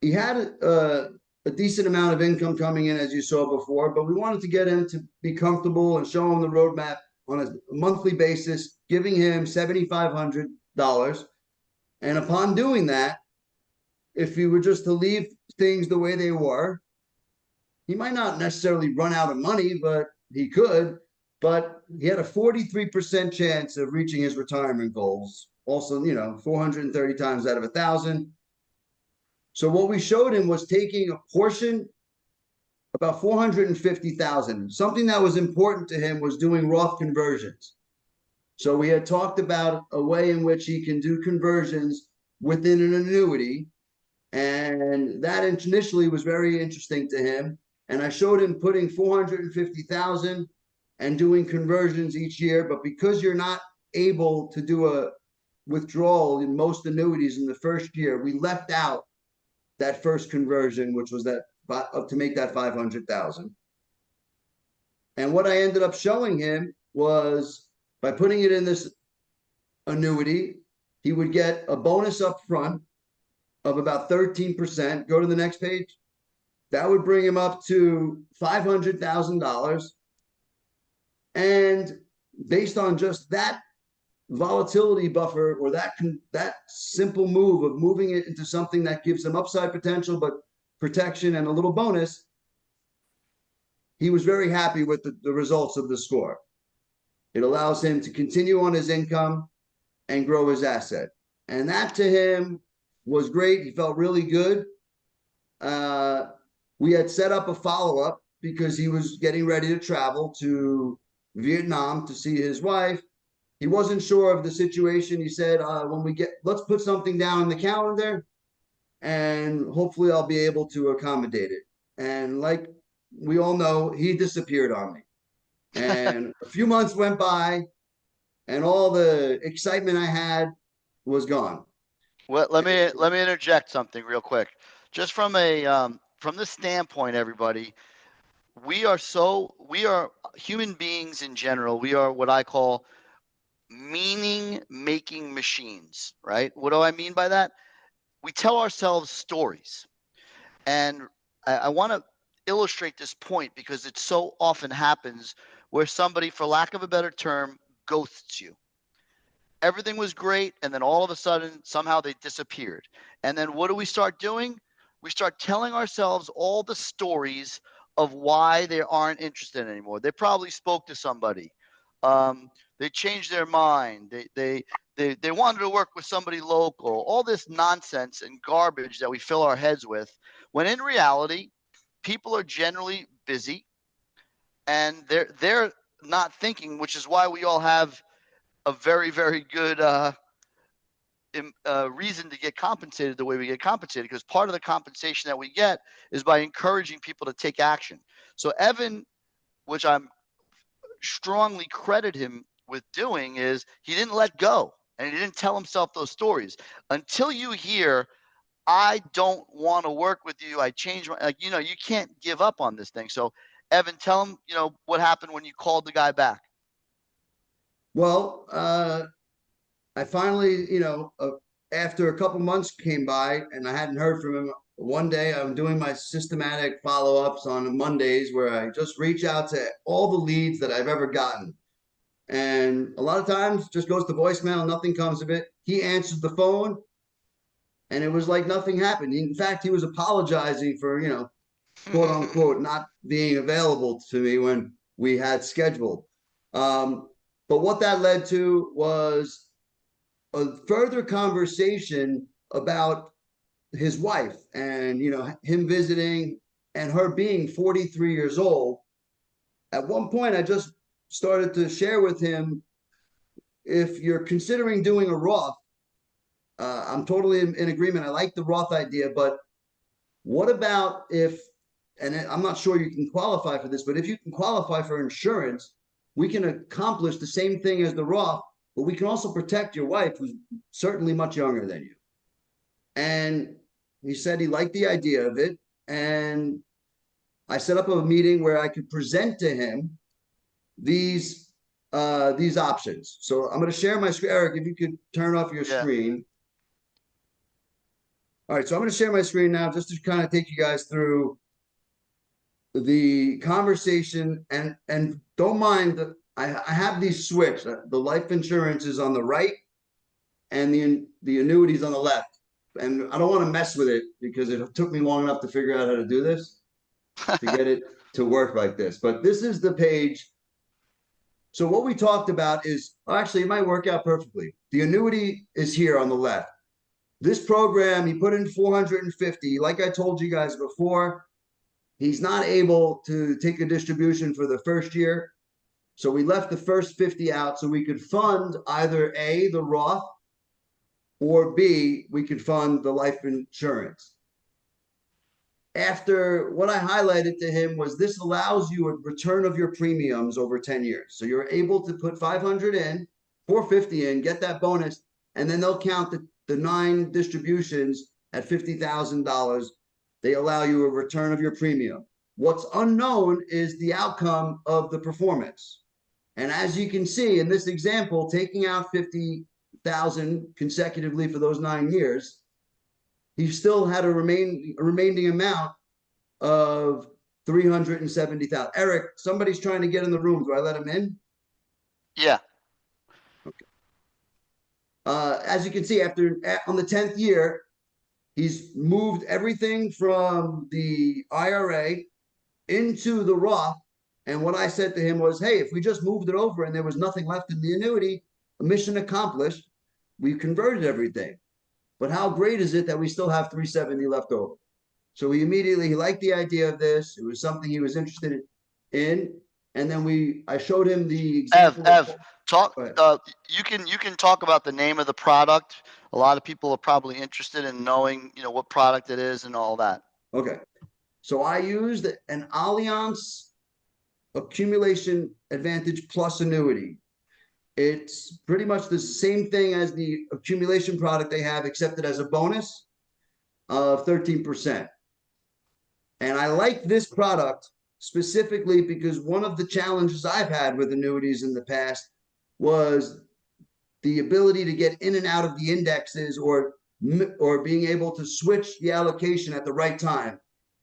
he had a decent amount of income coming in, as you saw before, but we wanted to get him to be comfortable and show him the roadmap on a monthly basis, giving him $7,500. And upon doing that, if he were just to leave things the way they were, he might not necessarily run out of money, but he could. But he had a 43% chance of reaching his retirement goals. Also, 430 times out of 1,000. So what we showed him was taking a portion, about 450,000. Something that was important to him was doing Roth conversions. So we had talked about a way in which he can do conversions within an annuity. And that initially was very interesting to him. And I showed him putting 450,000 and doing conversions each year. But because you're not able to do a withdrawal in most annuities in the first year, we left out that first conversion, which was that to make that 500,000. And what I ended up showing him was by putting it in this annuity, he would get a bonus up front of about 13%. Go to the next page. That would bring him up to $500,000. And based on just that volatility buffer, or that simple move of moving it into something that gives him upside potential, but protection and a little bonus, he was very happy with the results of the score. It allows him to continue on his income and grow his asset. And that to him was great. He felt really good. We had set up a follow-up because he was getting ready to travel to Vietnam to see his wife. He wasn't sure of the situation. He said, let's put something down on the calendar and hopefully I'll be able to accommodate it. And like we all know, he disappeared on me. And a few months went by and all the excitement I had was gone. Well, let me interject something real quick. Just from this standpoint, everybody, we are human beings in general. We are what I call meaning making machines, right? What do I mean by that? We tell ourselves stories. And I want to illustrate this point because it so often happens where somebody, for lack of a better term, ghosts you. Everything was great, and then all of a sudden, somehow they disappeared. And then what do we start doing? We start telling ourselves all the stories of why they aren't interested anymore. They probably spoke to somebody. They changed their mind. They wanted to work with somebody local. All this nonsense and garbage that we fill our heads with, when in reality, people are generally busy, and they're not thinking, which is why we all have a very, very good reason to get compensated the way we get compensated, because part of the compensation that we get is by encouraging people to take action. So Evan, which I'm strongly credit him with doing, is he didn't let go and he didn't tell himself those stories until you hear, I don't want to work with you. I changed my, you can't give up on this thing. So Evan, tell him, what happened when you called the guy back. Well, I finally, after a couple months came by and I hadn't heard from him, one day I'm doing my systematic follow-ups on Mondays where I just reach out to all the leads that I've ever gotten. And a lot of times just goes to voicemail, nothing comes of it. He answered the phone and it was like nothing happened. In fact, he was apologizing for, quote unquote, not being available to me when we had scheduled. But what that led to was a further conversation about his wife and, him visiting and her being 43 years old. At one point, I just started to share with him, if you're considering doing a Roth, I'm totally in agreement. I like the Roth idea, but what about if, and I'm not sure you can qualify for this, but if you can qualify for insurance, we can accomplish the same thing as the Roth, but we can also protect your wife, who's certainly much younger than you. And he said he liked the idea of it. And I set up a meeting where I could present to him these options. So I'm going to share my screen. Eric, if you could turn off your screen. All right, so I'm going to share my screen now just to kind of take you guys through the conversation, and don't mind that I have these switched. The life insurance is on the right and the annuities on the left. And I don't want to mess with it because it took me long enough to figure out how to do this, to get it to work like this. But this is the page. So what we talked about is, actually, it might work out perfectly. The annuity is here on the left. This program, he put in 450. Like I told you guys before, he's not able to take a distribution for the first year. So we left the first 50 out so we could fund either A, the Roth, or B, we could fund the life insurance. After what I highlighted to him was this allows you a return of your premiums over 10 years. So you're able to put 500 in, 450 in, get that bonus, and then they'll count the 9 distributions at $50,000. They allow you a return of your premium. What's unknown is the outcome of the performance. And as you can see in this example, taking out 50,000 consecutively for those 9 years, he still had a remaining amount of 370,000. Eric, somebody's trying to get in the room. Do I let him in? Yeah. Okay. As you can see, on the 10th year, he's moved everything from the IRA into the Roth. And what I said to him was, hey, if we just moved it over and there was nothing left in the annuity, mission accomplished. We've converted everything. But how great is it that we still have 370 left over? So he liked the idea of this. It was something he was interested in. And then I showed him the example. Ev, talk. You can talk about the name of the product. A lot of people are probably interested in knowing, what product it is and all that. Okay. So I used an Allianz Accumulation Advantage Plus annuity. It's pretty much the same thing as the accumulation product they have, except it has a bonus of 13%. And I like this product specifically because one of the challenges I've had with annuities in the past was the ability to get in and out of the indexes or being able to switch the allocation at the right time.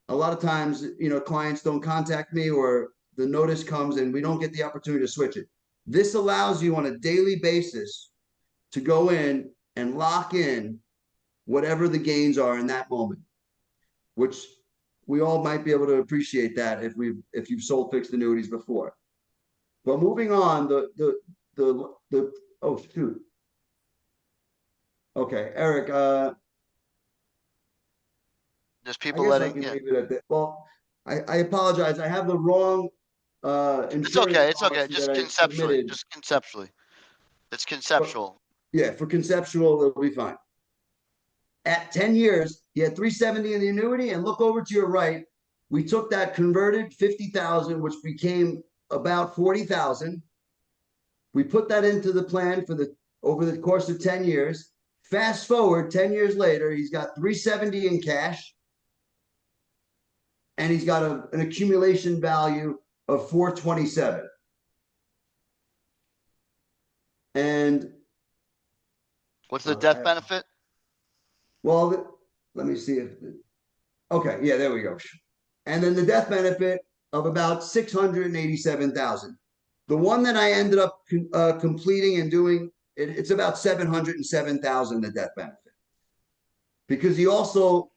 A lot of times, clients don't contact me or the notice comes and we don't get the opportunity to switch it. This allows you on a daily basis to go in and lock in whatever the gains are in that moment, which we all might be able to appreciate that if you've sold fixed annuities before. But moving on, oh shoot. Okay, Eric, There's I people guess I letting. can Yeah. leave it at that. Well, I apologize. I have the wrong It's insurance okay. It's okay. policy Just that I conceptually. submitted. Just conceptually. It's But conceptual. yeah, for conceptual, it'll be fine. At 10 years, he had 370 in the annuity, and look over to your right. We took that converted 50,000, which became about 40,000. We put that into the plan over the course of 10 years. Fast forward 10 years later, he's got 370 in cash, and he's got an accumulation value of 427. And What's the death benefit? Well, let me see if. Okay, yeah, there we go. And then the death benefit of about 687,000. The one that I ended up completing and doing, it's about 707,000, the death benefit. Because he also,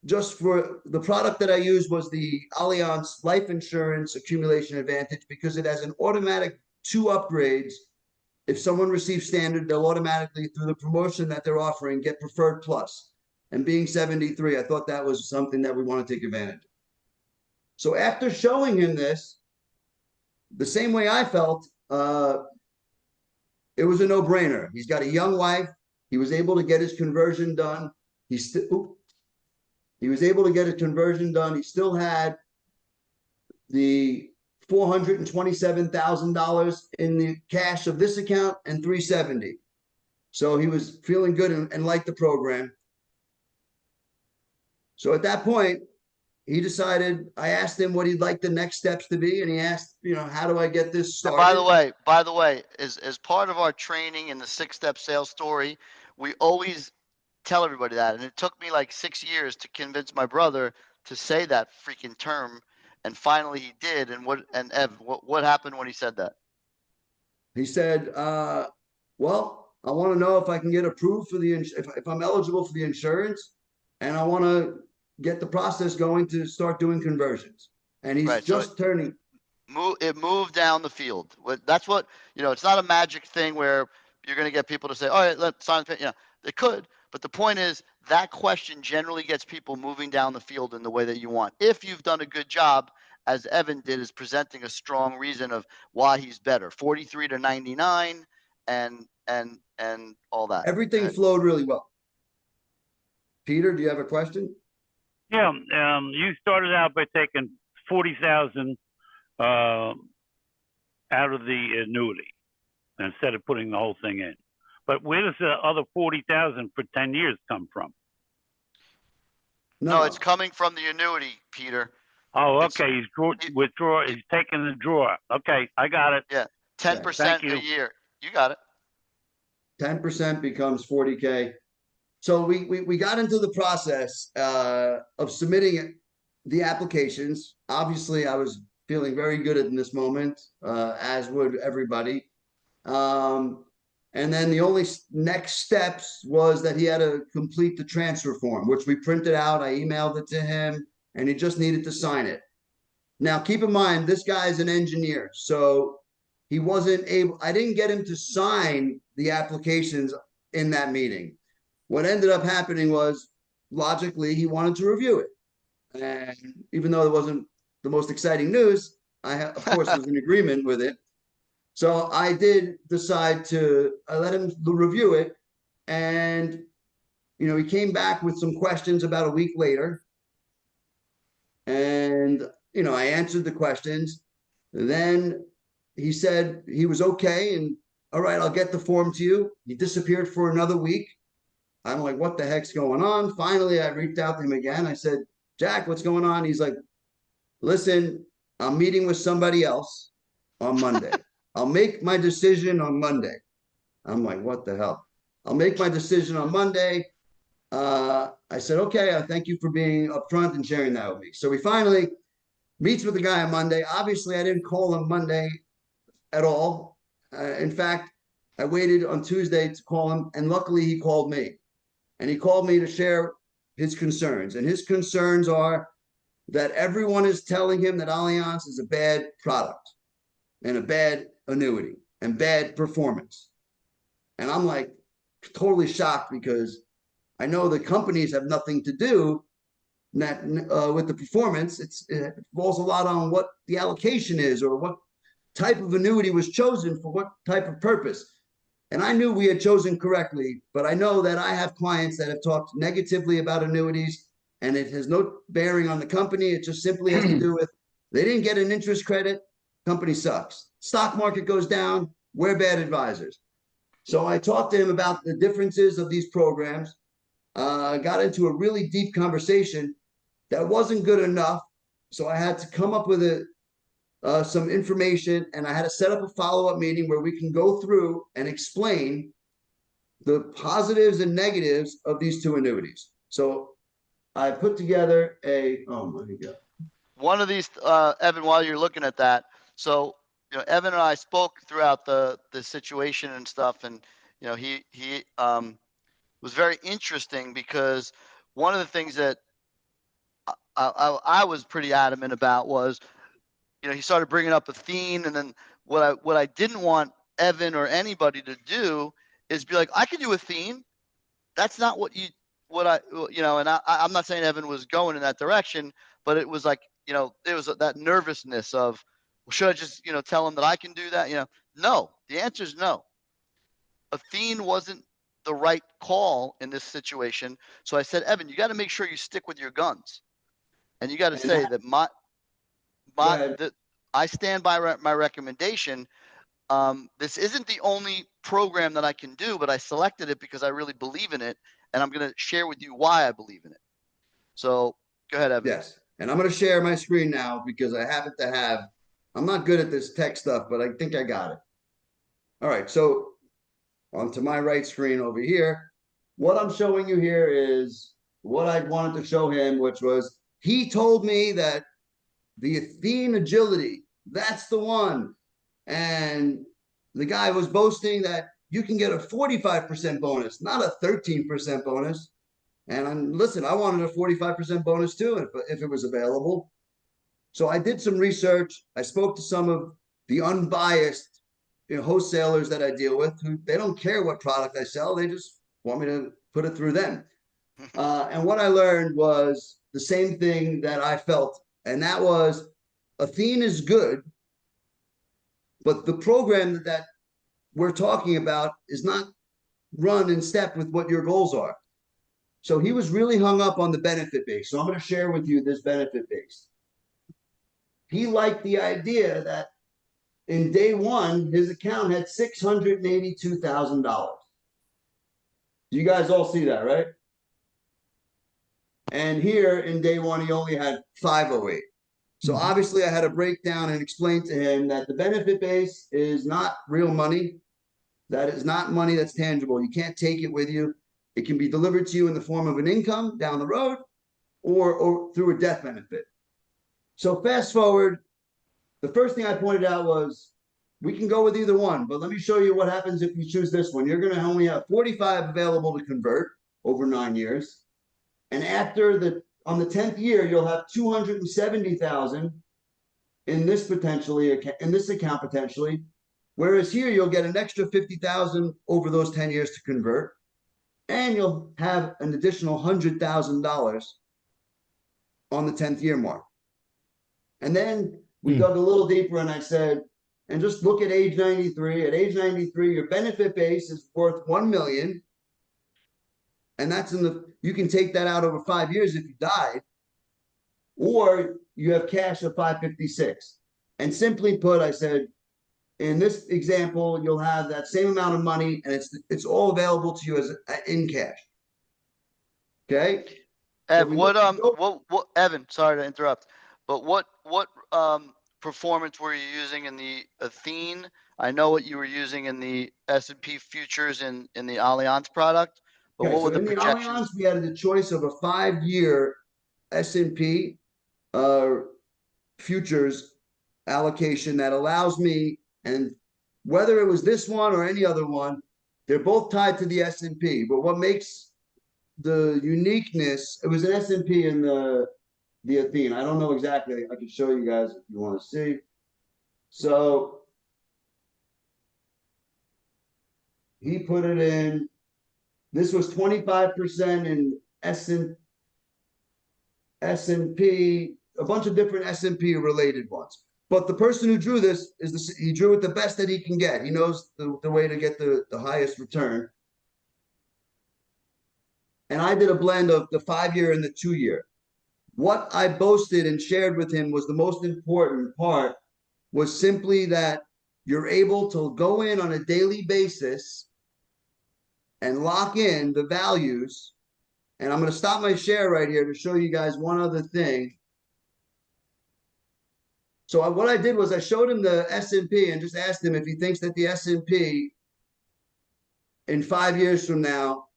just for the product that I used was the Allianz Life Insurance Accumulation Advantage, because it has an automatic 2 upgrades. If someone receives standard, they'll automatically, through the promotion that they're offering, get preferred plus. And being 73, I thought that was something that we want to take advantage of. So after showing him this, the same way I felt, it was a no-brainer. He's got a young wife. He was able to get his conversion done. He was able to get a conversion done. He still had the $427,000 in the cash of this account and 370. So he was feeling good and liked the program. So at that point, he decided, I asked him what he'd like the next steps to be. And he asked, how do I get this started? And by the way, as part of our training in the 6-step sales story, we always tell everybody that. And it took me like 6 years to convince my brother to say that freaking term. And finally he did. And Ev, what happened when he said that? He said, well, I want to know if I can get approved for if I'm eligible for the insurance, and I want to get the process going to start doing conversions. And he's Right. So just turning. it moved down the field. That's what, it's not a magic thing where you're going to get people to say, all right, let's sign, it could, but the point is that question generally gets people moving down the field in the way that you want. If you've done a good job, as Evan did, is presenting a strong reason of why he's better, 43 to 99 and all that. Everything flowed really well. Peter, do you have a question? Yeah, you started out by taking 40,000 out of the annuity instead of putting the whole thing in. But where does the other 40,000 for 10 years come from? No, it's coming from the annuity, Peter. Oh, okay. He's taking the draw. Okay, I got it. Yeah, 10% a year. You got it. 10% becomes 40K. So we got into the process of submitting the applications. Obviously, I was feeling very good in this moment, as would everybody. And then the only next steps was that he had to complete the transfer form, which we printed out. I emailed it to him, and he just needed to sign it. Now, keep in mind, this guy's an engineer, so he wasn't able. I didn't get him to sign the applications in that meeting. What ended up happening was, logically, he wanted to review it. And even though it wasn't the most exciting news, of course, was in agreement with it. So I did decide to let him review it. And, he came back with some questions about a week later. And, I answered the questions. Then he said he was okay. And, all right, I'll get the form to you. He disappeared for another week. I'm like, what the heck's going on? Finally, I reached out to him again. I said, Jack, what's going on? He's like, listen, I'm meeting with somebody else on Monday. I'll make my decision on Monday. I'm like, what the hell? I'll make my decision on Monday. I said, okay, I thank you for being upfront and sharing that with me. So we finally meets with the guy on Monday. Obviously, I didn't call him Monday at all. In fact, I waited on Tuesday to call him, and luckily he called me. And he called me to share his concerns. And his concerns are that everyone is telling him that Allianz is a bad product and a bad annuity and bad performance. And I'm like totally shocked, because I know the companies have nothing to do with the performance. It falls a lot on what the allocation is, or what type of annuity was chosen for what type of purpose. And I knew we had chosen correctly, but I know that I have clients that have talked negatively about annuities, and it has no bearing on the company. It just simply has to do with they didn't get an interest credit, company sucks. Stock market goes down, we're bad advisors. So I talked to him about the differences of these programs, got into a really deep conversation that wasn't good enough. So I had to come up with some information, and I had to set up a follow-up meeting where we can go through and explain the positives and negatives of these two annuities. So I put together oh my God. One of these, Evan, while you're looking at that, so, Evan and I spoke throughout the situation and stuff, and, he was very interesting, because one of the things that I was pretty adamant about was, he started bringing up Athene, and then what I didn't want Evan or anybody to do is be like, I can do Athene. That's not and I'm not saying Evan was going in that direction, but it was like, there was that nervousness of, well, should I just, tell him that I can do that? No, the answer is no. Athene wasn't the right call in this situation. So I said, Evan, you got to make sure you stick with your guns. And you got to say that I stand by my recommendation. This isn't the only program that I can do, but I selected it because I really believe in it, and I'm going to share with you why I believe in it. So go ahead, Evan. Yes, and I'm going to share my screen now, because I happen to have. I'm not good at this tech stuff, but I think I got it. All right, so onto my right screen over here, what I'm showing you here is what I wanted to show him, which was he told me that the Athene agility, that's the one. And the guy was boasting that you can get a 45% bonus, not a 13% bonus. And listen, I wanted a 45% bonus too, if it was available. So I did some research. I spoke to some of the unbiased wholesalers that I deal with, who they don't care what product I sell. They just want me to put it through them. And what I learned was the same thing that I felt. And that was Athene is good, but the program that we're talking about is not run in step with what your goals are. So he was really hung up on the benefit base. So I'm going to share with you this benefit base. He liked the idea that in day one, his account had $682,000. You guys all see that, right? And here in day one, he only had 508. So obviously I had to break down and explain to him that the benefit base is not real money. That is not money that's tangible. You can't take it with you. It can be delivered to you in the form of an income down the road or through a death benefit. So fast forward, the first thing I pointed out was we can go with either one, but let me show you what happens if you choose this one. You're going to only have 45 available to convert over 9 years. And on the 10th year, you'll have 270,000 in this account potentially. Whereas here you'll get an extra 50,000 over those 10 years to convert, and you'll have an additional $100,000 on the 10th year mark. And then we dug a little deeper, and I said, and just look at age 93. At age 93, your benefit base is worth $1 million. And that's you can take that out over 5 years if you died, or you have cash of 556. And simply put, I said, in this example, you'll have that same amount of money, and it's all available to you as in cash. Okay. Evan, Evan, sorry to interrupt, but what performance were you using in the Athene? I know what you were using in the S&P futures in the Allianz product, but okay, what were the projections? In the Allianz, we had the choice of a 5-year S&P futures allocation that allows me, and whether it was this one or any other one, they're both tied to the S&P. But what makes the uniqueness, it was an S&P in the Athene. I don't know exactly. I can show you guys if you want to see. So he put it in. This was 25% in S&P, a bunch of different S&P related ones. But the person who drew this he drew it the best that he can get. He knows the way to get the highest return. And I did a blend of the 5-year and the 2-year. What I boasted and shared with him was the most important part was simply that you're able to go in on a daily basis and lock in the values. And I'm going to stop my share right here to show you guys one other thing. So what I did was I showed him the S&P and just asked him if he thinks that the S&P in 5 years from now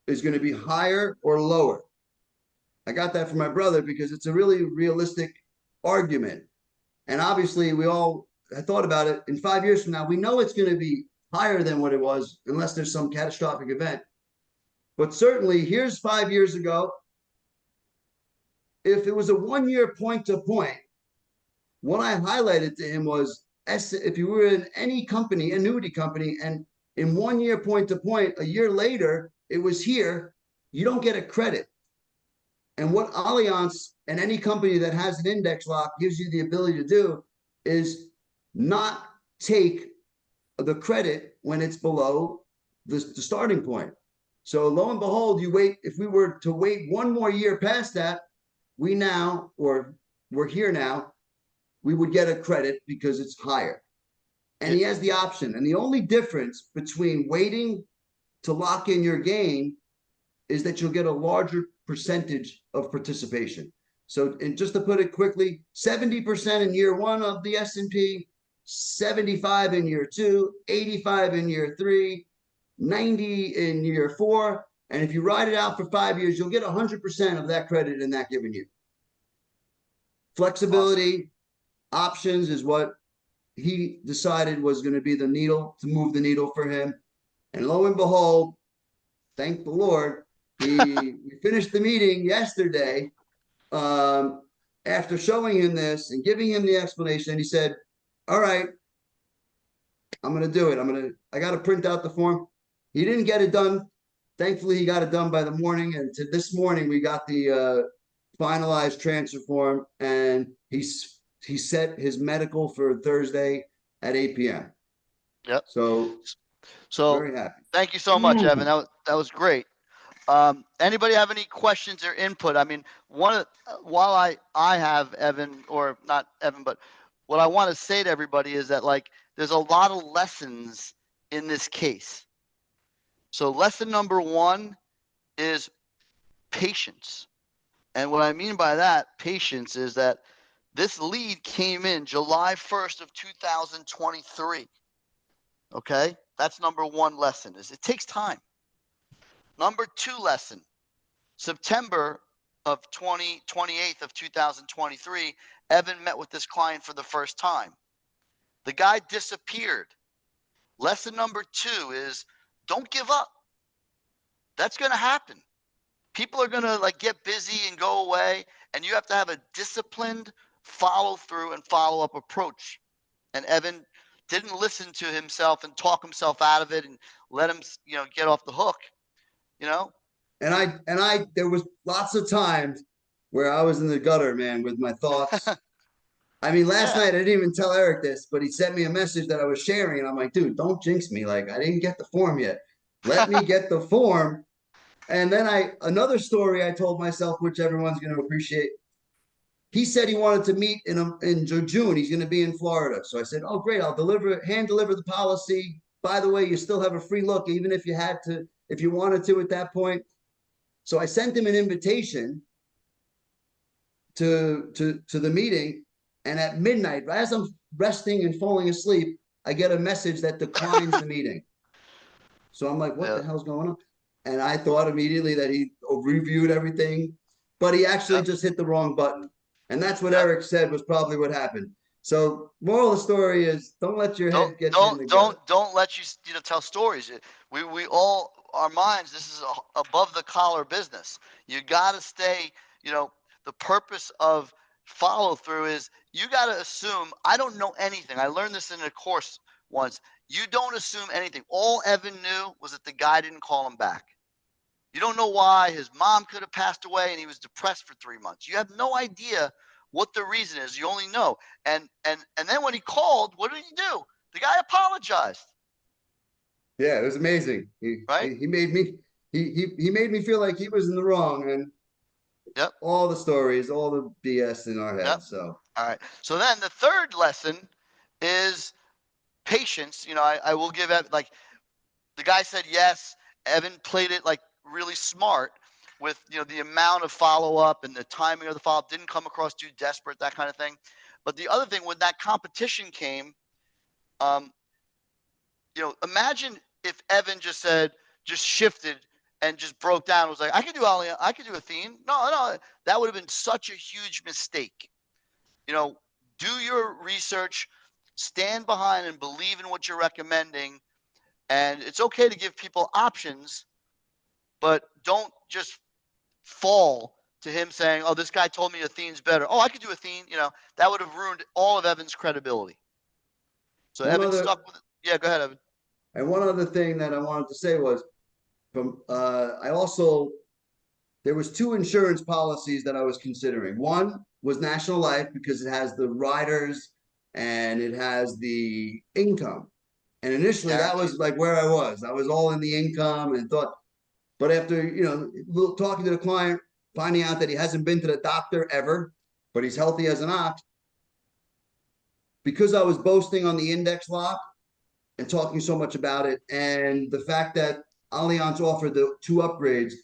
is going to be higher or lower. I got that from my brother because it's a really realistic argument. And obviously I thought about it, in 5 years from now, we know it's going to be higher than what it was unless there's some catastrophic event. But certainly here's 5 years ago. If it was a 1-year point to point, what I highlighted to him was if you were in any company, annuity company, and in 1 year point to point, a year later, it was here, you don't get a credit. And what Allianz and any company that has an index lock gives you the ability to do is not take the credit when it's below the starting point. So lo and behold, if we were to wait 1 more year past that, we're here now, we would get a credit because it's higher. And he has the option. And the only difference between waiting to lock in your gain is that you'll get a larger percentage of participation. So, and just to put it quickly, 70% in year 1 of the S&P, 75 in year 2, 85 in year 3, 90 in year 4, And if you ride it out for 5 years, you'll get 100% of that credit in that given year. Flexibility, options is what he decided was going to be the needle to move the needle for him. And lo and behold, thank the Lord, we finished the meeting yesterday. After showing him this and giving him the explanation, he said, all right, I'm going to do it. I got to print out the form. He didn't get it done. Thankfully, he got it done by the morning. And this morning, we got the finalized transfer form, and he set his medical for Thursday at 8 p.m. Yep. So very happy. Thank you so much, Evan. That was great. Anybody have any questions or input? I mean, while I have Evan, or not Evan, but what I want to say to everybody is that, like, there's a lot of lessons in this case. So lesson number one is patience. And what I mean by that, patience, is that this lead came in July 1st of 2023. Okay? That's number one lesson, is it takes time. Number two lesson, September of 28th of 2023, Evan met with this client for the first time. The guy disappeared. Lesson number two is don't give up. That's going to happen. People are going to like get busy and go away, and you have to have a disciplined follow through and follow up approach. And Evan didn't listen to himself and talk himself out of it and let him, get off the hook, And I there was lots of times where I was in the gutter, man, with my thoughts. I mean, last night I didn't even tell Eric this, but he sent me a message that I was sharing, and I'm like, dude, don't jinx me. Like, I didn't get the form yet. Let me get the form. And then another story I told myself, which everyone's going to appreciate. He said he wanted to meet in June. He's going to be in Florida. So I said, oh, great. I'll hand deliver the policy. By the way, you still have a free look, even if you wanted to at that point. So I sent him an invitation to the meeting. And at midnight, as I'm resting and falling asleep, I get a message that declines the meeting. So I'm like, what the hell's going on? And I thought immediately that he reviewed everything, but he actually just hit the wrong button. And that's what Eric said was probably what happened. So moral of the story is don't let your head get you in the gut. Don't let you tell stories. We all, our minds, this is above the collar business. You got to stay, the purpose of follow through is you got to assume I don't know anything. I learned this in a course once. You don't assume anything. All Evan knew was that the guy didn't call him back. You don't know why. His mom could have passed away and he was depressed for 3 months. You have no idea what the reason is. You only know. And then when he called, what did he do? The guy apologized. Yeah, it was amazing. He made me feel like he was in the wrong, and all the stories, all the BS in our heads. So all right. So then the third lesson is patience. I will give Evan, like, the guy said yes. Evan played it like really smart with the amount of follow-up and the timing of the follow-up. Didn't come across too desperate, that kind of thing. But the other thing, when that competition came, imagine if Evan just shifted and just broke down, was like, I could do Athene. No, that would have been such a huge mistake. Do your research, stand behind and believe in what you're recommending. And it's okay to give people options, but don't just fall to him saying, oh, this guy told me Athene's better. Oh, I could do Athene. That would have ruined all of Evan's credibility. So Evan stuck with it. Yeah, go ahead, Evan. And one other thing that I wanted to say was there was 2 insurance policies that I was considering. One was National Life because it has the riders and it has the income. And initially that was like where I was. I was all in the income and thought, but after, talking to the client, finding out that he hasn't been to the doctor ever, but he's healthy as an ox, because I was boasting on the index lock and talking so much about it, and the fact that Allianz offered the 2 upgrades,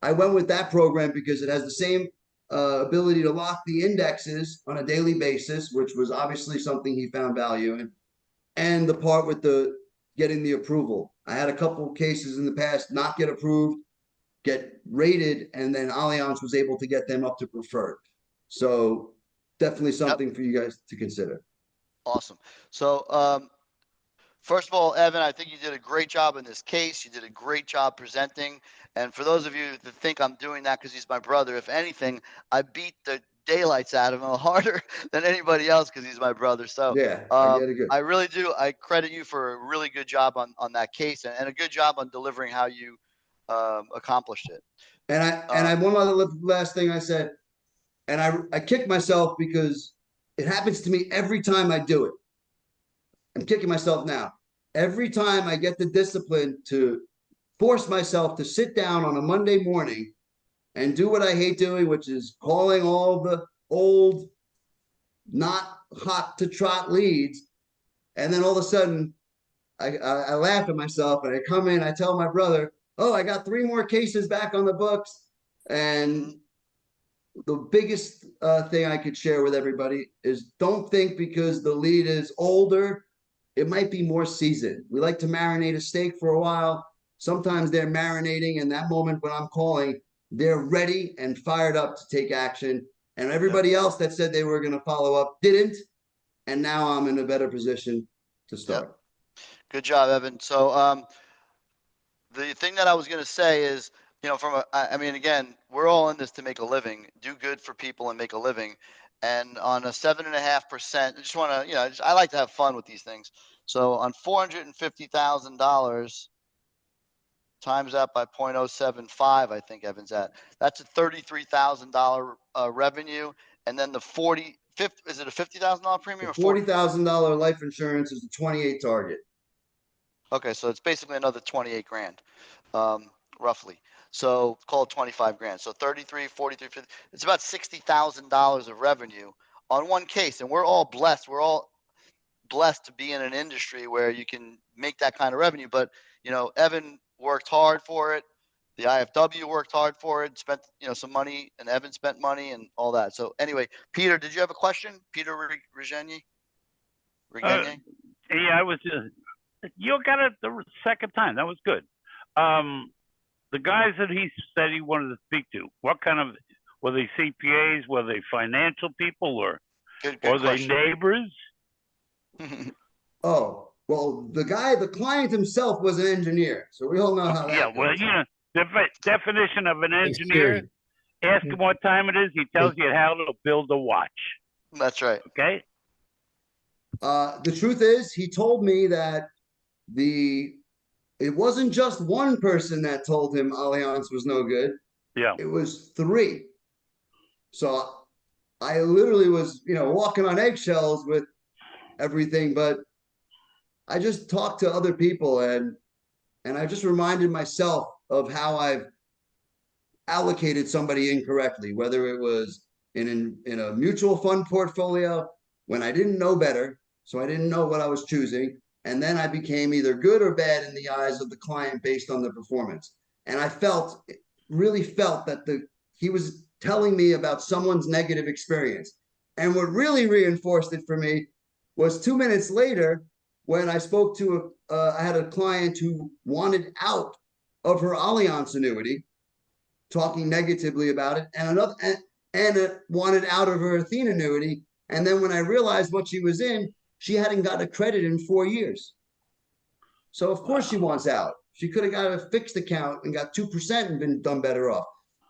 I went with that program because it has the same ability to lock the indexes on a daily basis, which was obviously something he found value in, and the part with the getting the approval. I had a couple of cases in the past not get approved, get rated, and then Allianz was able to get them up to preferred. So definitely Yep. something for you guys to consider. Awesome. So, first of all, Evan, I think you did a great job in this case. You did a great job presenting. And for those of you that think I'm doing that because he's my brother, if anything, I beat the daylights out of him harder than anybody else because he's my brother. So Yeah, I get it good. I really do. I credit you for a really good job on that case and a good job on delivering how you accomplished it. And I one other last thing I said, and I kick myself because it happens to me every time I do it. I'm kicking myself now. Every time I get the discipline to force myself to sit down on a Monday morning and do what I hate doing, which is calling all the old, not hot to trot leads. And then all of a sudden, I laugh at myself and I come in, I tell my brother, oh, I got 3 more cases back on the books. And the biggest thing I could share with everybody is don't think because the lead is older, it might be more seasoned. We like to marinate a steak for a while. Sometimes they're marinating, and that moment when I'm calling, they're ready and fired up to take action. And everybody else that said they were going to follow up didn't. And now I'm in a better position to start. Yep. Good job, Evan. So the thing that I was going to say is, I mean, again, we're all in this to make a living, do good for people and make a living. And on a 7.5%, I just want to, I like to have fun with these things. So on $450,000 times that by 0.075, I think Evan's at, that's a $33,000 revenue. And then the 50, is it a $50,000 premium or $40,000 life insurance is the 28 target. Okay, so it's basically another 28 grand, roughly. So call it 25 grand. So 33, 43, 50. It's about $60,000 of revenue on one case. And we're all blessed. We're all blessed to be in an industry where you can make that kind of revenue. But, Evan worked hard for it. The IFW worked hard for it, spent, some money, and Evan spent money and all that. So anyway, Peter, did you have a question? Peter Regenier? Yeah, I was you got it the second time. That was good. The guys that he said he wanted to speak to, what kind of, were they CPAs? Were they financial people or Good were question. they neighbors? Oh, well, the client himself was an engineer. So we all know how that goes. Well, the definition of an engineer, ask him what time it is. He tells you how to build a watch. That's right. Okay? The truth is, he told me that it wasn't just one person that told him Allianz was no good. Yeah. It was 3. So I literally was, walking on eggshells with everything, but I just talked to other people and I just reminded myself of how I've allocated somebody incorrectly, whether it was in a mutual fund portfolio when I didn't know better, so I didn't know what I was choosing, and then I became either good or bad in the eyes of the client based on the performance. And I really felt that he was telling me about someone's negative experience. And what really reinforced it for me was 2 minutes later when I spoke to I had a client who wanted out of her Allianz annuity, talking negatively about it, and wanted out of her Athena annuity. And then when I realized what she was in, she hadn't got a credit in 4 years. So of course she wants out. She could have got a fixed account and got 2% and been done better off.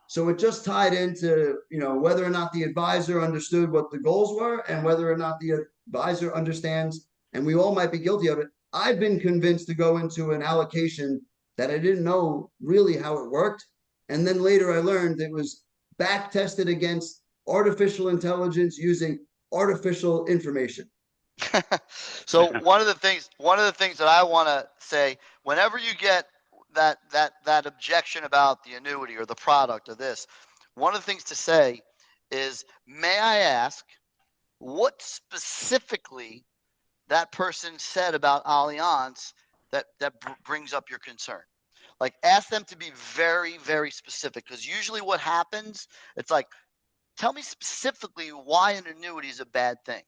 So it just tied into, whether or not the advisor understood what the goals were and whether or not the advisor understands, and we all might be guilty of it. I've been convinced to go into an allocation that I didn't know really how it worked. And then later I learned it was back tested against artificial intelligence using artificial information. So one of the things that I want to say, whenever you get that objection about the annuity or the product or this, one of the things to say is, may I ask what specifically that person said about Allianz that brings up your concern? Like, ask them to be very, very specific, because usually what happens, it's like, tell me specifically why an annuity is a bad thing.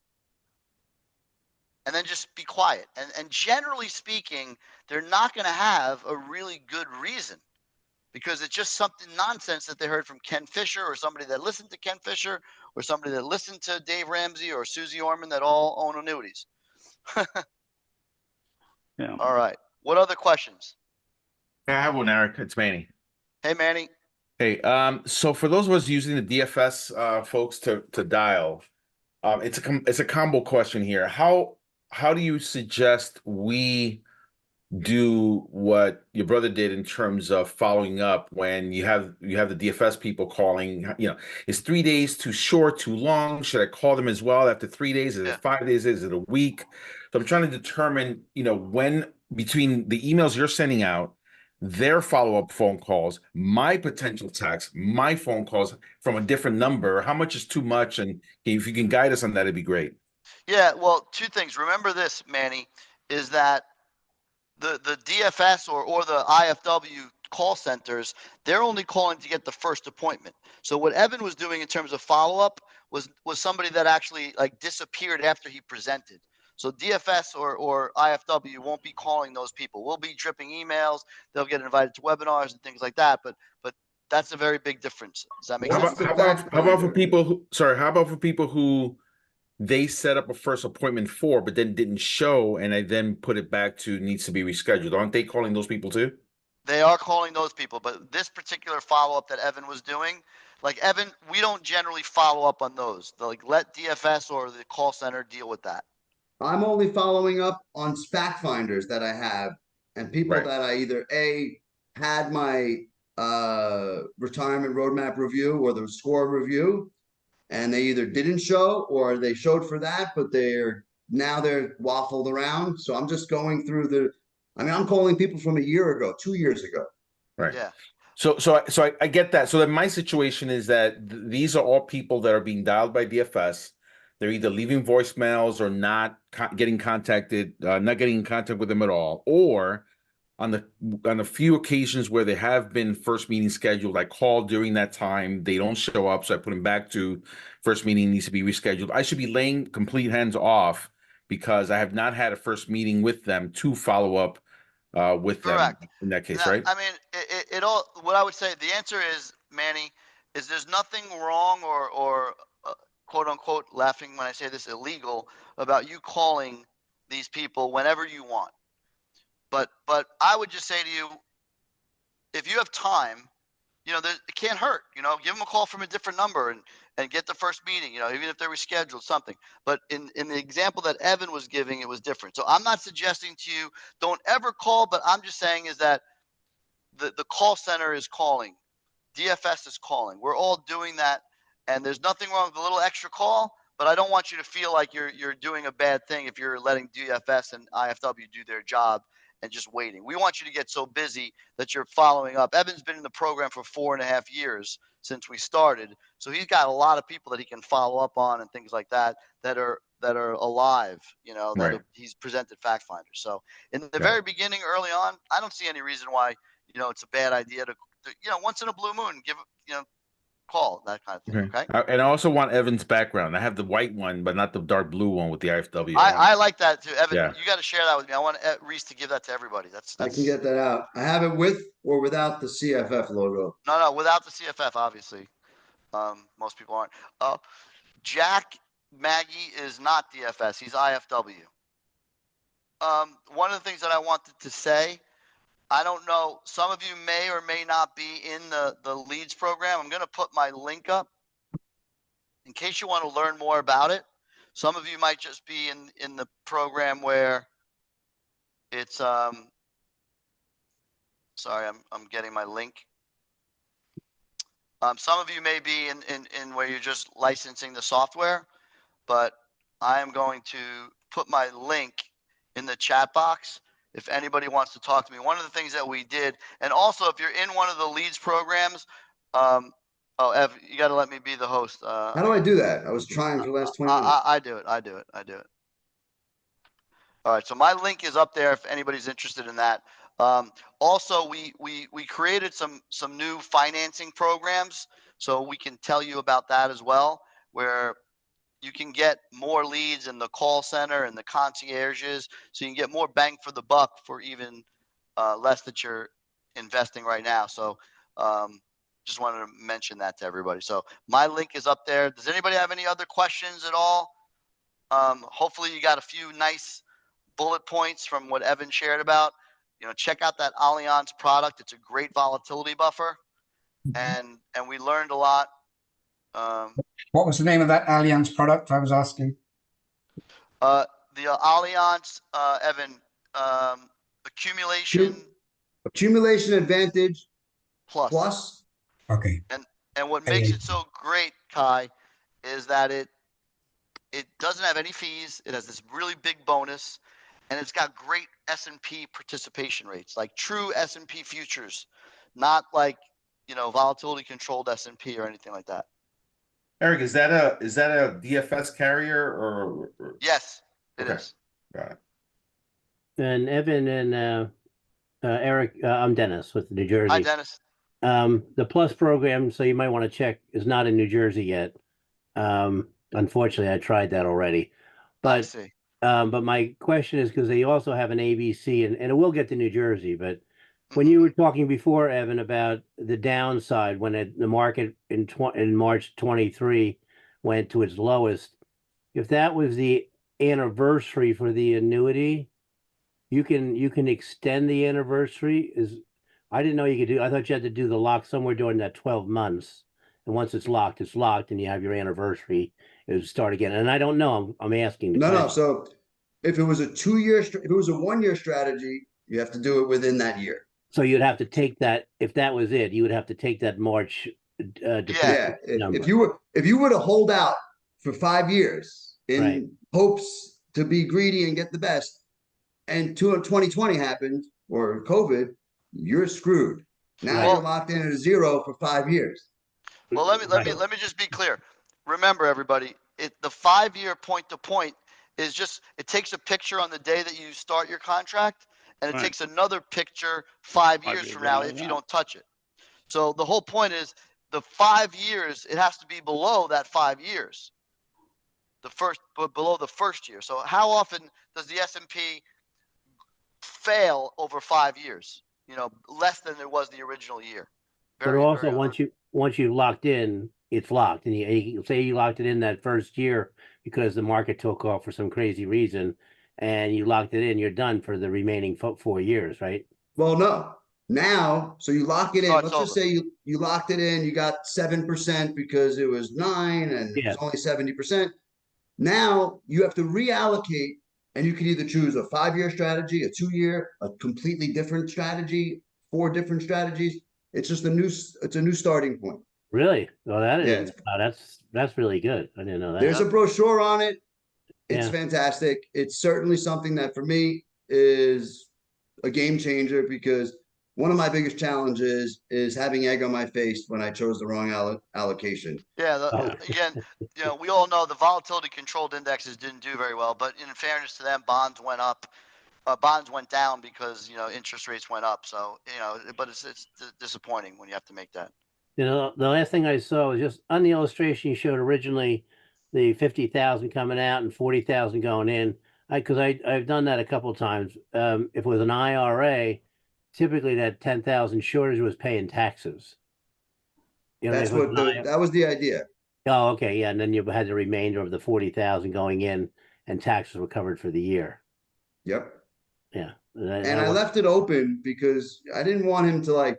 And then just be quiet. And generally speaking, they're not going to have a really good reason because it's just something nonsense that they heard from Ken Fisher or somebody that listened to Ken Fisher or somebody that listened to Dave Ramsey or Susie Orman that all own annuities. Yeah. All right. What other questions? Yeah, I have one, Eric. It's Manny. Hey, Manny. Hey, so for those of us using the DFS folks to dial, it's a combo question here. How do you suggest we do what your brother did in terms of following up when you have the DFS people calling? Is 3 days too short, too long? Should I call them as well after 3 days? Is Yeah. it 5 days? Is it a week? So I'm trying to determine, when between the emails you're sending out, their follow-up phone calls, my potential text, my phone calls from a different number, how much is too much? And if you can guide us on that, it'd be great. Yeah. Well, two things. Remember this, Manny, is that the DFS or the IFW call centers, they're only calling to get the first appointment. So what Evan was doing in terms of follow-up was somebody that actually like disappeared after he presented. So DFS or IFW won't be calling those people. We'll be dripping emails. They'll get invited to webinars and things like that. But that's a very big difference. Does that make How sense? about for people who they set up a first appointment for, but then didn't show, and I then put it back to needs to be rescheduled? Aren't they calling those people too? They are calling those people, but this particular follow-up that Evan was doing, like Evan, we don't generally follow up on those. Like let DFS or the call center deal with that. I'm only following up on fact finders that I have and people Right. that I either had my retirement roadmap review or the score review, and they either didn't show or they showed for that, but they're waffled around. So I'm just going through I'm calling people from a year ago, 2 years ago. Right. Yeah. So I get that. So then my situation is that these are all people that are being dialed by DFS. They're either leaving voicemails or not getting contacted, not getting in contact with them at all, or on the few occasions where they have been first meeting scheduled, I call during that time, they don't show up, so I put them back to first meeting needs to be rescheduled. I should be laying complete hands off because I have not had a first meeting with them to follow up with Correct. them in that case, Now, right? I mean, it all. What I would say, the answer is, Manny, is there's nothing wrong or quote unquote laughing when I say this illegal about you calling these people whenever you want. But I would just say to you, if you have time, it can't hurt. Give them a call from a different number and get the first meeting. Even if they rescheduled something. But in the example that Evan was giving, it was different. So I'm not suggesting to you don't ever call, but I'm just saying is that the call center is calling, DFS is calling. We're all doing that, and there's nothing wrong with a little extra call. But I don't want you to feel like you're doing a bad thing if you're letting DFS and IFW do their job and just waiting. We want you to get so busy that you're following up. Evan's been in the program for 4.5 years since we started, so he's got a lot of people that he can follow up on and things like that are alive. Right. He's presented fact finders. So in the Got very it. beginning, early on, I don't see any reason why it's a bad idea to once in a blue moon give call that kind of thing. Okay. And I also want Evan's background. I have the white one, but not the dark blue one with the IFW. I like that too, Evan. Yeah. You got to share that with me. I want Reese to give that to everybody. That's I can get that out. I have it with or without the CFF logo. no without the CFF, obviously. Most people aren't. Jack Maggie is not DFS. He's IFW. One of the things that I wanted to say, I don't know, some of you may or may not be in the leads program. I'm going to put my link up in case you want to learn more about it. Some of you might just be in the program where it's sorry, I'm getting my link. Some of you may be in where you're just licensing the software, but I am going to put my link in the chat box if anybody wants to talk to me. One of the things that we did, and also if you're in one of the leads programs, Ev, you got to let me be the host. How do I do that? I was trying for the last 20 minutes. I do it. All right, so my link is up there if anybody's interested in that. Also, we created some new financing programs, so we can tell you about that as well, where you can get more leads in the call center and the concierges, so you can get more bang for the buck for even less that you're investing right now. So Just wanted to mention that to everybody. So my link is up there. Does anybody have any other questions at all? Hopefully you got a few nice bullet points from what Evan shared about. Check out that Allianz product. It's a great volatility buffer, and we learned a lot. What was the name of that Allianz product I was asking? The Allianz, Evan, Accumulation advantage plus. plus. Okay. And what makes it so great, Kai, is that it doesn't have any fees. It has this really big bonus, and it's got great S&P participation rates, like true S&P futures, not like volatility controlled S&P or anything like that. Eric, is that a DFS carrier or? Yes, it is. Got it. And Evan and Eric, I'm Dennis with New Jersey. Hi, Dennis. The Plus program, so you might want to check, is not in New Jersey yet. Unfortunately, I tried that already. I see. But my question is, because they also have an ABC, and it will get to New Jersey, but when you were talking before, Evan, about the downside when the market in March 23 went to its lowest, if that was the anniversary for the annuity, you can extend the anniversary. I didn't know you could do. I thought you had to do the lock somewhere during that 12 months, and once it's locked, and you have your anniversary. It would start again, and I don't know. I'm asking. No. So if it was a 2-year, if it was a 1-year strategy, you have to do it within that year. So you'd have to take that. If that was it, you would have to take that March. Yeah. If you were to hold out for 5 years in hopes to be greedy and get the best, and 2020 happened or COVID, you're screwed. Now you're locked in at a 0 for 5 years. Well, let me just be clear. Remember, everybody, the 5-year point to point is just, it takes a picture on the day that you start your contract, and it takes another picture 5 years from now if you don't touch it. So the whole point is the 5 years, it has to be below that 5 years. Below the first year. So how often does the S&P fail over 5 years? Less than it was the original year. But also, once you've locked in, it's locked, and you say you locked it in that first year because the market took off for some crazy reason, and you locked it in, you're done for the remaining 4 years, right? Well, no. Now, so you lock it in. Let's just say you locked it in. You got 7% because it was 9 and it was only 70%. Now you have to reallocate, and you can either choose a 5-year strategy, a 2-year, a completely different strategy, 4 different strategies. It's just a new starting point. Really? Well, that is that's really good. I didn't know that. There's a brochure on it. It's fantastic. It's certainly something that for me is a game changer, because one of my biggest challenges is having egg on my face when I chose the wrong allocation. Yeah. Again, we all know the volatility controlled indexes didn't do very well, but in fairness to them, bonds went up. Bonds went down because interest rates went up. So but it's disappointing when you have to make that. The last thing I saw was just on the illustration you showed originally, the 50,000 coming out and 40,000 going in. Because I've done that a couple of times. If it was an IRA, typically that 10,000 shortage was paying taxes. That was the idea. Oh, okay, yeah, and then you had the remainder of the 40,000 going in, and taxes were covered for the year. Yep. Yeah. And I left it open because I didn't want him to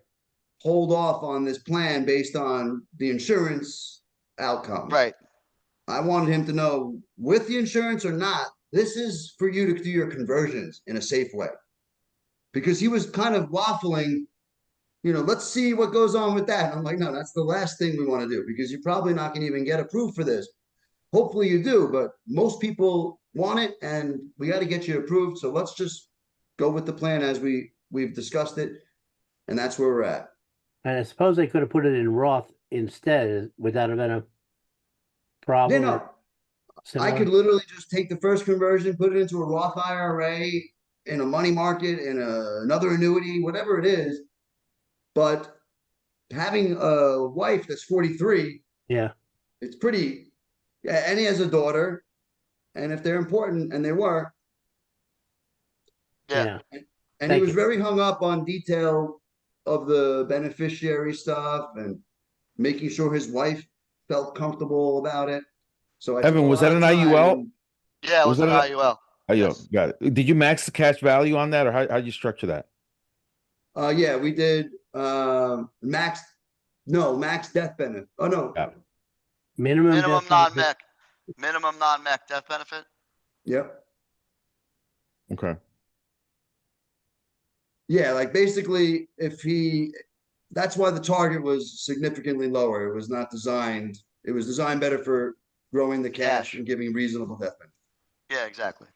hold off on this plan based on the insurance outcome. Right. I wanted him to know, with the insurance or not, this is for you to do your conversions in a safe way. Because he was kind of waffling, let's see what goes on with that. And I'm like, no, that's the last thing we want to do, because you're probably not going to even get approved for this. Hopefully you do, but most people want it, and we got to get you approved. So let's just go with the plan as we've discussed it, and that's where we're at. And I suppose they could have put it in Roth instead. Would that have been a problem? Yeah, no. I could literally just take the first conversion, put it into a Roth IRA, in a money market, in another annuity, whatever it is. But having a wife that's 43, it's pretty. Yeah, and he has a daughter, and if they're important, and they were, and he was very hung up on detail of the beneficiary stuff and making sure his wife felt comfortable about it. So I took Evan, a was lot that of an time IUL? and- Yeah, it Was was an that IUL. Yes. Got it. Did you max the cash value on that, or how'd you structure that? Yeah, we did max death benefit. Oh no. Got it. Minimum Minimum death benefit. non-mech. Minimum non-mech death benefit. Yep. Okay. Yeah, like basically that's why the target was significantly lower. It was not designed. It was designed better for growing the cash Cash. and giving reasonable death benefit. Yeah, exactly.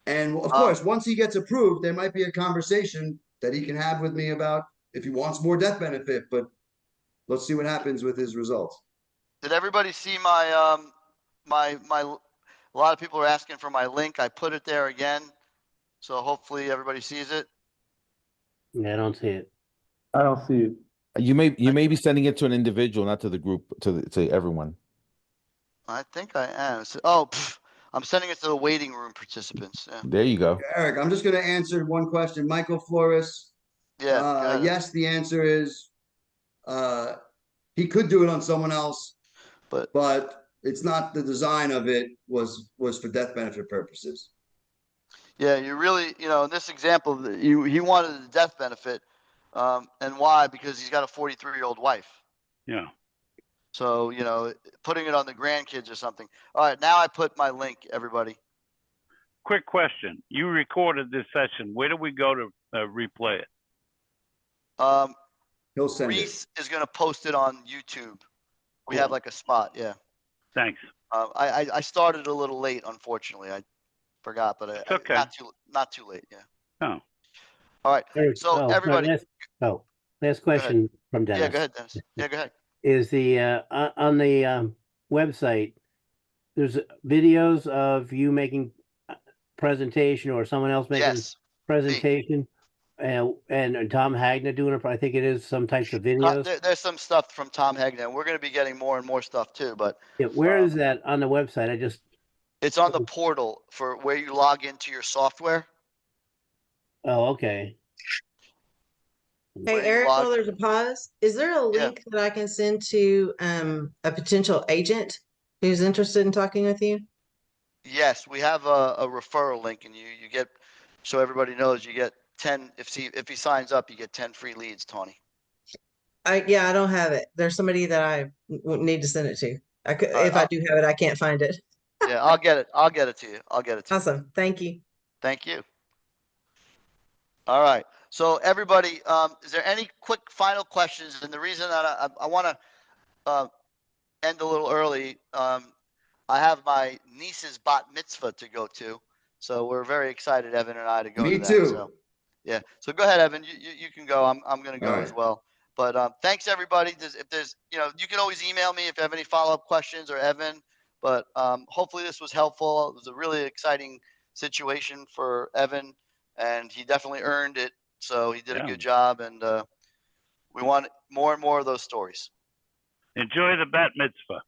And of course, once he gets approved, there might be a conversation that he can have with me about if he wants more death benefit, but let's see what happens with his results. Did everybody see my a lot of people are asking for my link. I put it there again. So hopefully everybody sees it. Yeah, I don't see it. I don't see it. You may be sending it to an individual, not to the group, to everyone. I think I am. Oh, I'm sending it to the waiting room participants. Yeah. There you go. Eric, I'm just going to answer one question. Michael Flores. Yeah. go ahead. Yes, the answer is he could do it on someone else, but it's not the design of it was for death benefit purposes. Yeah, you really, in this example, he wanted the death benefit, and why? Because he's got a 43-year-old wife. Yeah. So putting it on the grandkids or something. All right, now I put my link, everybody. Quick question. You recorded this session. Where do we go to replay it? He'll send Reese is going to post it on YouTube. We have like a spot. Yeah. Thanks. I started a little late, unfortunately. I forgot, but It's okay. not too late. Yeah. Oh. All right. Eric, So sorry, everybody. last question from Dennis. Yeah, go ahead, Dennis. Yeah, go ahead. Is the on the website, there's videos of you making presentation or someone else making Yes. presentation, and Tom Hagner doing it. I think it is some types of videos. There's some stuff from Tom Hagner. We're going to be getting more and more stuff too, but Yeah, where is that on the website? it's on the portal for where you log into your software. Oh, okay. Where Hey, you Eric, log- while there's a pause, is there a link that I can send to a potential agent who's interested in talking with you? Yes, we have a referral link, and you get, so everybody knows, you get 10 if he signs up, you get 10 free leads, Tony. I don't have it. There's somebody that I need to send it to. I could, All right, if I do have it, I can't find it. Yeah, I'll get it. I'll get it to you. Awesome. Thank you. Thank you. All right. So everybody, is there any quick final questions? And the reason that I want to end a little early, I have my niece's bat mitzvah to go to, so we're very excited, Evan and I, to go. Me to that. too. So, yeah. So go ahead, Evan. You can go. I'm going to go All as right. well. But thanks everybody. If there's, you can always email me if you have any follow-up questions, or Evan. But hopefully this was helpful. It was a really exciting situation for Evan, and he definitely earned it. So he did a good job, and we want more and more of those stories. Enjoy the bat mitzvah.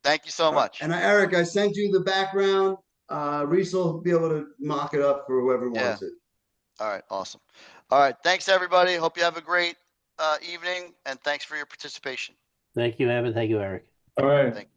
Thank you so much. And Eric, I sent you the background. Reese will be able to mock it up for whoever wants it. All right. Awesome. All right. Thanks, everybody. Hope you have a great evening, and thanks for your participation. Thank you, Evan. Thank you, Eric. All right. Thank you.